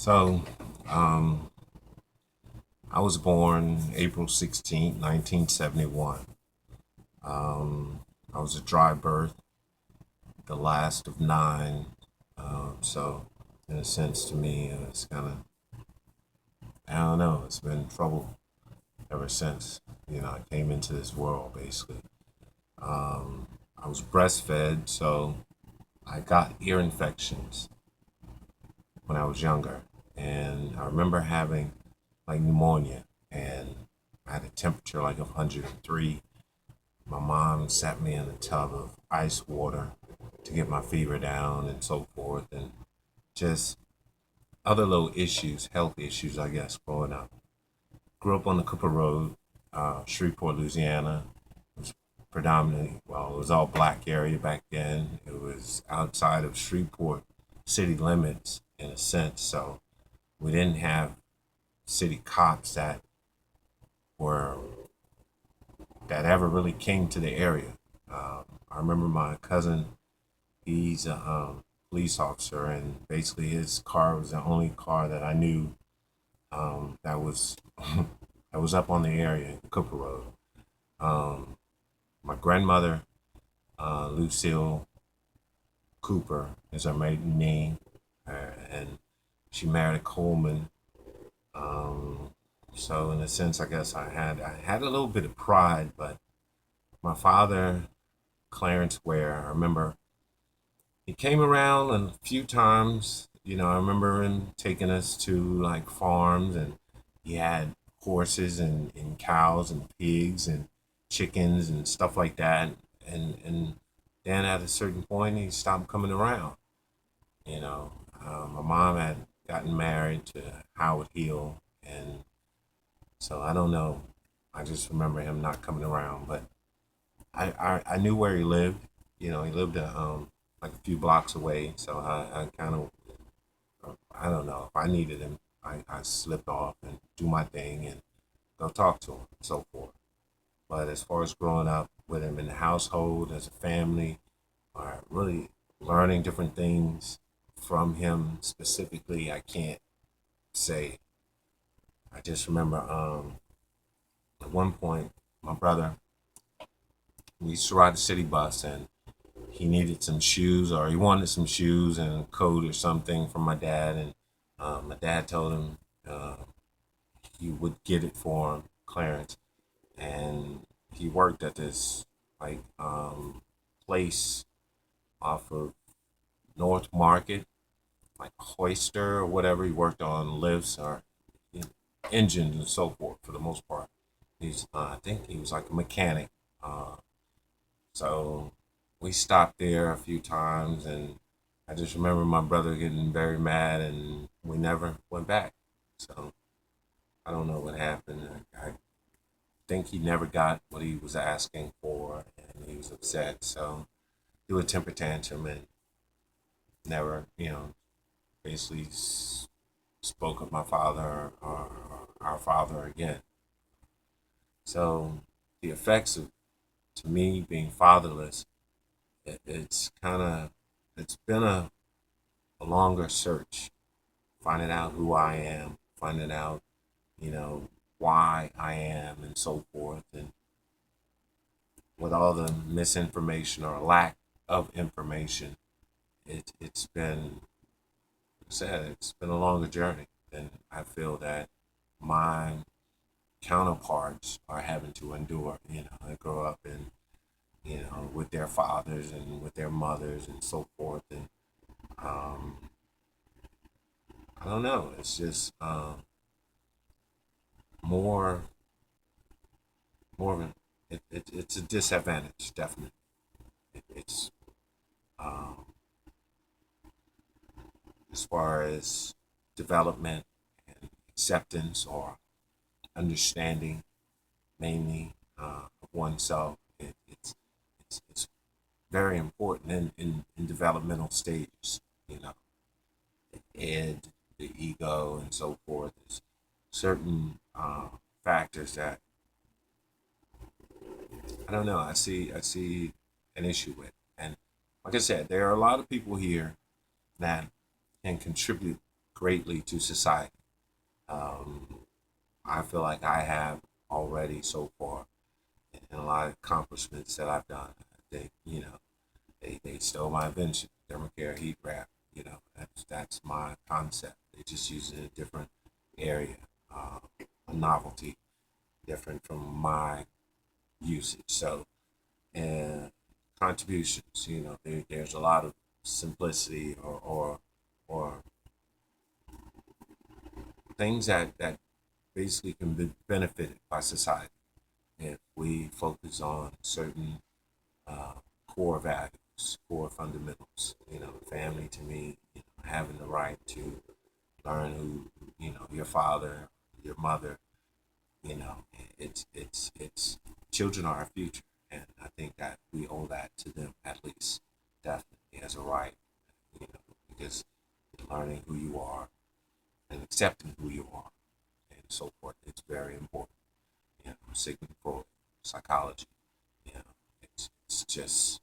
So, um, I was born April 16th, 1971. I was a dry birth, the last of nine. So, in a sense, to me, it's kind of, I don't know, it's been trouble ever since, I came into this world, basically. I was breastfed, so I got ear infections when I was younger. And I remember having like pneumonia, and I had a temperature like of 103. My mom sat me in a tub of ice water to get my fever down and so forth, and just other little issues, health issues, I guess, growing up. Grew up on the Cooper Road, Shreveport, Louisiana. It was predominantly, well, it was all black area back then. It was outside of Shreveport city limits in a sense, so we didn't have city cops were that ever really came to the area. I remember my cousin, he's a police officer, and basically his car was the only car that I knew that was that was up on the area, Cooper Road. Um, my grandmother, Lucille Cooper, is her maiden name, and she married a Coleman. Um, so in a sense, I guess I had a little bit of pride, but my father, Clarence Ware, I remember he came around a few times. I remember him taking us to like farms, and he had horses and cows and pigs and chickens and stuff like that. And then at a certain point, he stopped coming around. You know, my mom had gotten married to Howard Hill, and so I don't know. I just remember him not coming around, but I knew where he lived. He lived like a few blocks away, so I kind of I don't know if I needed him. I slipped off and do my thing and go talk to him and so forth. But as far as growing up with him in the household as a family, or really learning different things from him specifically, I can't say. I just remember at one point my brother, we used to ride the city bus, and he needed some shoes, or he wanted some shoes and a coat or something from my dad, and my dad told him he would get it for him, Clarence, and he worked at this like place off of North Market, like Hoister or whatever. He worked on lifts or engines and so forth for the most part. I think he was like a mechanic. Uh, So we stopped there a few times, and I just remember my brother getting very mad, and we never went back. So I don't know what happened. I think he never got what he was asking for, and he was upset. So threw a temper tantrum and never, basically spoke of my father or our father again. So the effects of to me being fatherless, it's kind of it's been a longer search, finding out who I am, finding out, you know, why I am, and so forth. And with all the misinformation or lack of information, it's been sad. It's been a longer journey, and I feel that my counterparts are having to endure. They grow up in with their fathers and with their mothers and so forth, and um, I don't know. It's just more more of an it's a disadvantage, definitely. It's um, as far as development and acceptance or understanding, mainly of oneself. It's very important in developmental stages. The id, the ego, and so forth. There's certain factors that I don't know. I see an issue with, and like I said, there are a lot of people here that can contribute greatly to society. Um, I feel like I have already so far, and a lot of accomplishments that I've done. I think, they stole my invention, thermocare heat wrap. That's my concept. They just use it in a different area, a novelty, different from my usage. So, and contributions, there's a lot of simplicity or things that basically can be benefited by society if we focus on certain uh, core values, core fundamentals. Family to me, having the right to learn who, your father, your mother. You know, it's children are our future, and I think that we owe that to them at least, definitely as a right. Because learning who you are and accepting who you are and so forth, it's very important. Sigmund Freud, psychology. It's just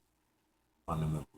fundamental